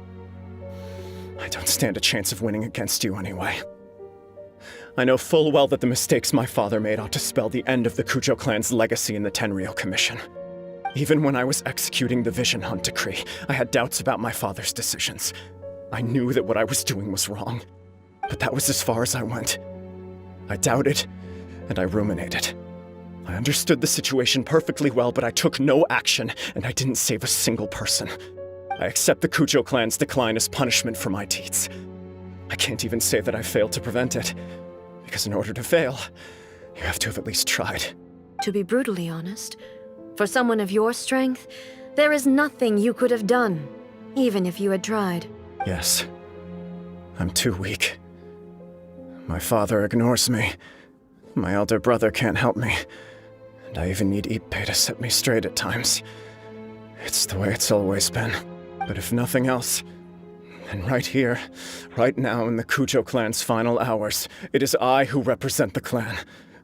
I don't stand a chance of winning against you anyway. I know full well that the mistakes my father made ought to spell the end of the Kujo clan's legacy in the Tenryou Commission. Even when I was executing the Vision Hunt Decree, I had doubts about my father's decisions. I knew that what I was doing was wrong, but that was as far as I went. I doubted, and I ruminated. I understood the situation perfectly well, but I took no action, and I didn't save a single person. I accept the Kujo clan's decline as punishment for my deeds. I can't even say that I failed to prevent it, because in order to fail, you have to have at least tried. To be brutally honest, for someone of your strength, there is nothing you could have done, even if you had tried. Yes, I'm too weak. My father ignores me. My elder brother can't help me. And I even need Ippei to set me straight at times. It's the way it's always been. But if nothing else, then right here, right now in the Kujo clan's final hours, it is I who represent the clan,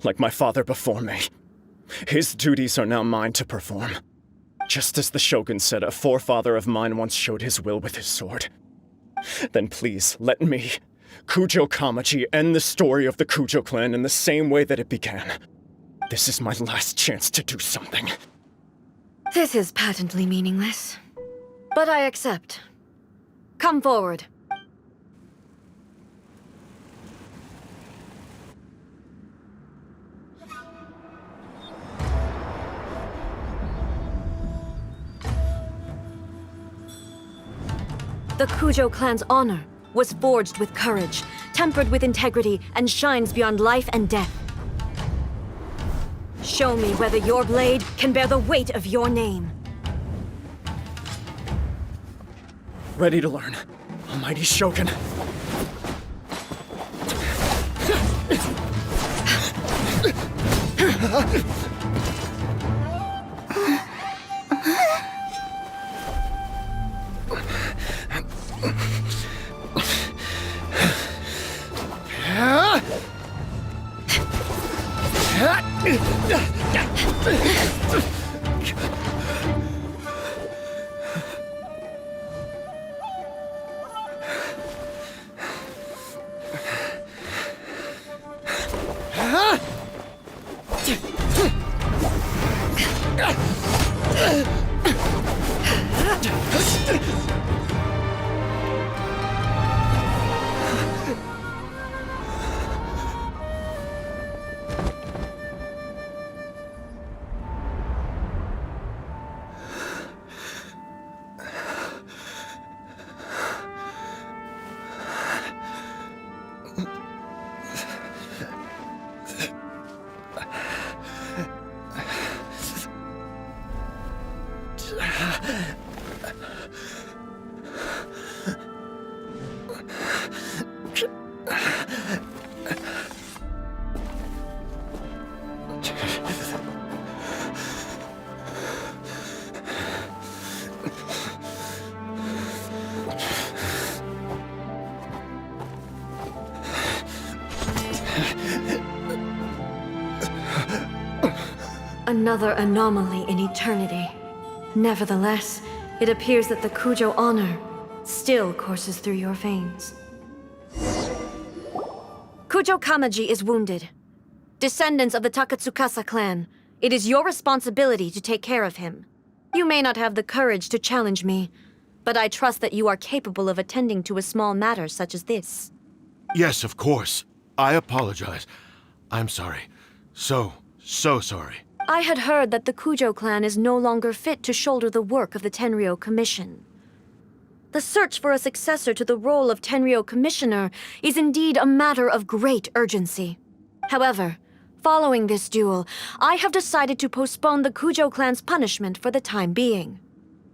like my father before me. His duties are now mine to perform. Just as the Shogun said a forefather of mine once showed his will with his sword. Then please, let me, Kujo Kamaji, end the story of the Kujo clan in the same way that it began. This is my last chance to do something. This is patently meaningless. But I accept. Come forward. The Kujo clan's honor was forged with courage, tempered with integrity, and shines beyond life and death. Show me whether your blade can bear the weight of your name. Ready to learn. Almighty Shogun. Another anomaly in eternity. Nevertheless, it appears that the Kujo honor still courses through your veins. Kujo Kamaji is wounded. Descendants of the Takatsukasa clan, it is your responsibility to take care of him. You may not have the courage to challenge me, but I trust that you are capable of attending to a small matter such as this. Yes, of course. I apologize. I'm sorry. So sorry. I had heard that the Kujo clan is no longer fit to shoulder the work of the Tenryou Commission. The search for a successor to the role of Tenryou Commissioner is indeed a matter of great urgency. However, following this duel, I have decided to postpone the Kujo clan's punishment for the time being.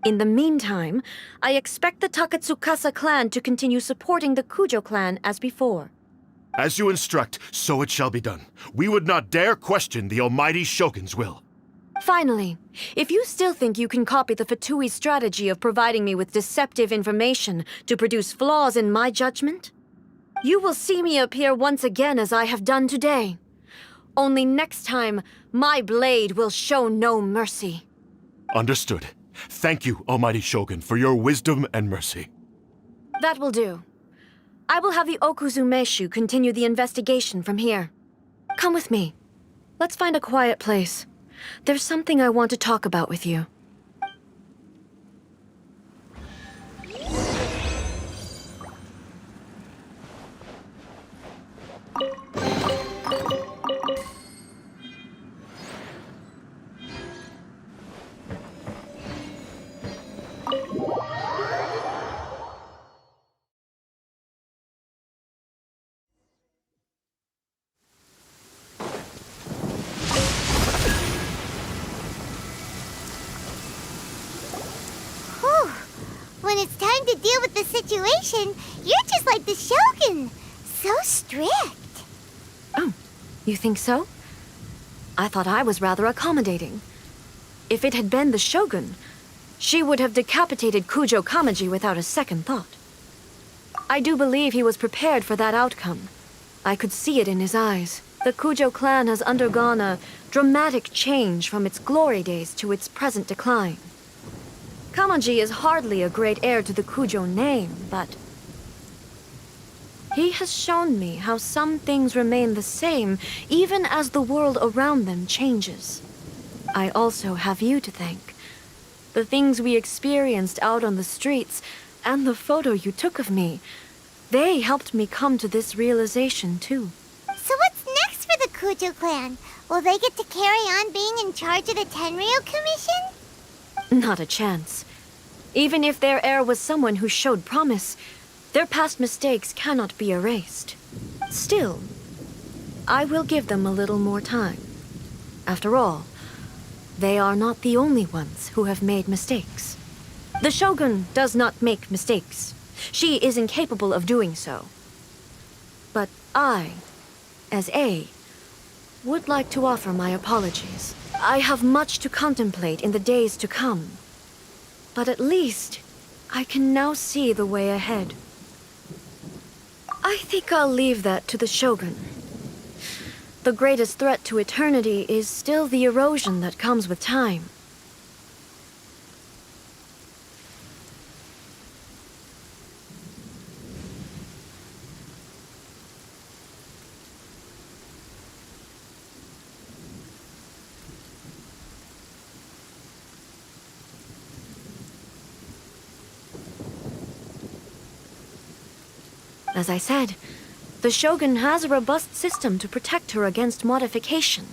In the meantime, I expect the Takatsukasa clan to continue supporting the Kujo clan as before. As you instruct, so it shall be done. We would not dare question the Almighty Shogun's will. Finally, if you still think you can copy the Fatui's strategy of providing me with deceptive information to produce flaws in my judgment, you will see me appear once again as I have done today. Only next time, my blade will show no mercy. Understood. Thank you, Almighty Shogun, for your wisdom and mercy. That will do. I will have the Okuzumeshu continue the investigation from here. Come with me. Let's find a quiet place. There's something I want to talk about with you. When it's time to deal with the situation, you're just like the Shogun. So strict. Oh, you think so? I thought I was rather accommodating. If it had been the Shogun, she would have decapitated Kujo Kamaji without a second thought. I do believe he was prepared for that outcome. I could see it in his eyes. The Kujo clan has undergone a dramatic change from its glory days to its present decline. Kamaji is hardly a great heir to the Kujo name, but he has shown me how some things remain the same even as the world around them changes. I also have you to thank. The things we experienced out on the streets and the photo you took of me, they helped me come to this realization too. So what's next for the Kujo clan? Will they get to carry on being in charge of the Tenryo Commission? Not a chance. Even if their heir was someone who showed promise, their past mistakes cannot be erased. Still, I will give them a little more time. After all, they are not the only ones who have made mistakes. The Shogun does not make mistakes. She is incapable of doing so. But I, as A, would like to offer my apologies. I have much to contemplate in the days to come. But at least, I can now see the way ahead. I think I'll leave that to the Shogun. The greatest threat to eternity is still the erosion that comes with time. As I said, the Shogun has a robust system to protect her against modification.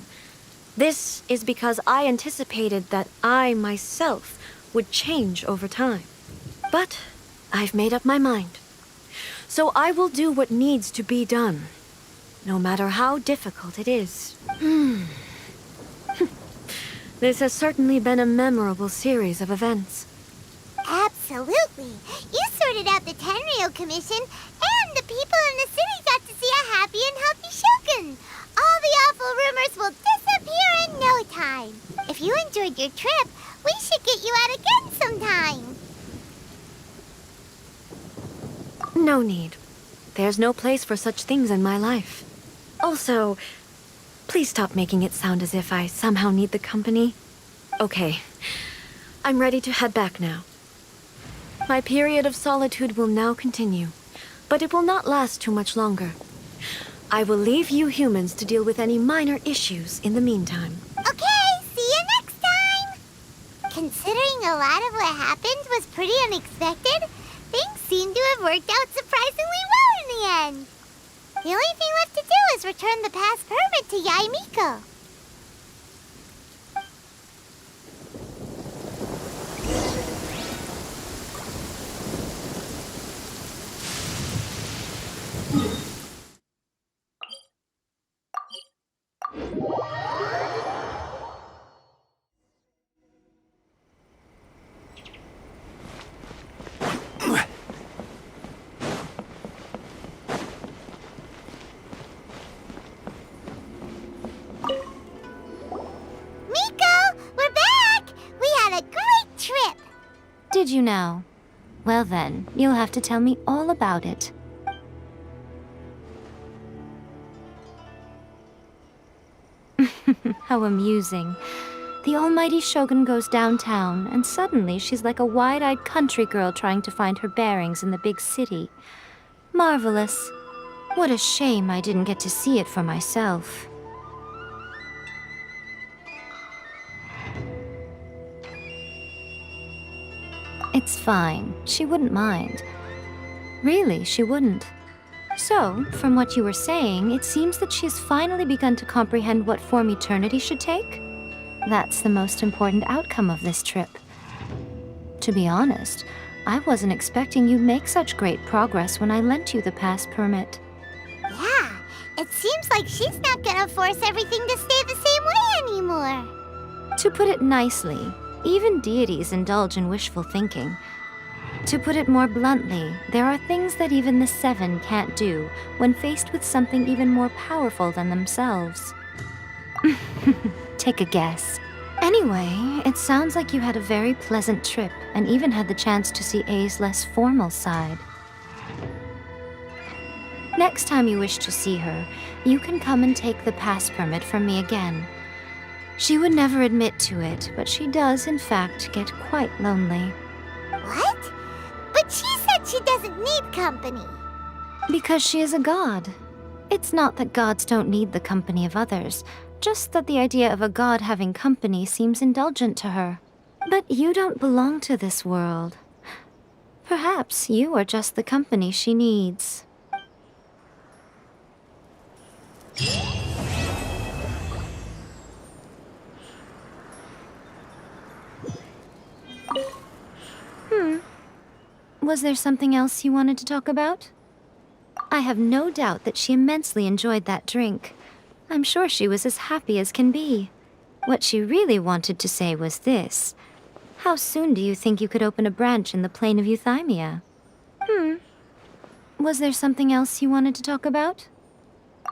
This is because I anticipated that I myself would change over time. But I've made up my mind. So I will do what needs to be done, no matter how difficult it is. This has certainly been a memorable series of events. Absolutely. You sorted out the Tenryo Commission, and the people in the city got to see a happy and healthy Shogun. All the awful rumors will disappear in no time. If you enjoyed your trip, we should get you out again sometime. No need. There's no place for such things in my life. Also, please stop making it sound as if I somehow need the company. Okay, I'm ready to head back now. My period of solitude will now continue, but it will not last too much longer. I will leave you humans to deal with any minor issues in the meantime. Okay, see you next time! Considering a lot of what happened was pretty unexpected, things seem to have worked out surprisingly well in the end. The only thing left to do is return the past permit to Yaimiko. Did you now? Well then, you'll have to tell me all about it. How amusing. The almighty Shogun goes downtown, and suddenly she's like a wide-eyed country girl trying to find her bearings in the big city. Marvelous. What a shame I didn't get to see it for myself. It's fine. She wouldn't mind. Really, she wouldn't. So, from what you were saying, it seems that she's finally begun to comprehend what form eternity should take? That's the most important outcome of this trip. To be honest, I wasn't expecting you'd make such great progress when I lent you the pass permit. Yeah, it seems like she's not gonna force everything to stay the same way anymore. To put it nicely, even deities indulge in wishful thinking. To put it more bluntly, there are things that even the Seven can't do when faced with something even more powerful than themselves. Take a guess. Anyway, it sounds like you had a very pleasant trip and even had the chance to see A's less formal side. Next time you wish to see her, you can come and take the pass permit from me again. She would never admit to it, but she does, in fact, get quite lonely. What? But she said she doesn't need company. Because she is a god. It's not that gods don't need the company of others, just that the idea of a god having company seems indulgent to her. But you don't belong to this world. Perhaps you are just the company she needs. Was there something else you wanted to talk about? I have no doubt that she immensely enjoyed that drink. I'm sure she was as happy as can be. What she really wanted to say was this. How soon do you think you could open a branch in the plain of Euthymia? Was there something else you wanted to talk about?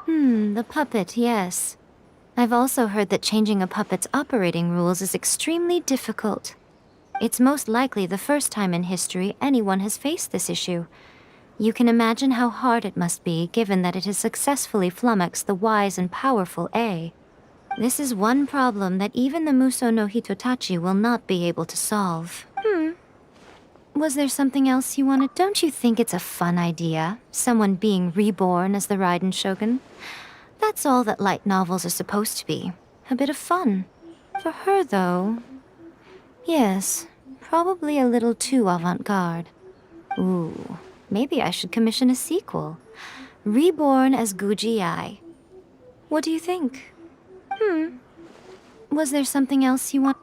The puppet, yes. I've also heard that changing a puppet's operating rules is extremely difficult. It's most likely the first time in history anyone has faced this issue. You can imagine how hard it must be, given that it has successfully flummoxed the wise and powerful A. This is one problem that even the Muso no Hitotachi will not be able to solve. Was there something else you wanted? Don't you think it's a fun idea? Someone being reborn as the Raiden Shogun? That's all that light novels are supposed to be. A bit of fun. For her, though... Yes, probably a little too avant-garde. Ooh, maybe I should commission a sequel. Reborn as Guji Ai. What do you think? Was there something else you want?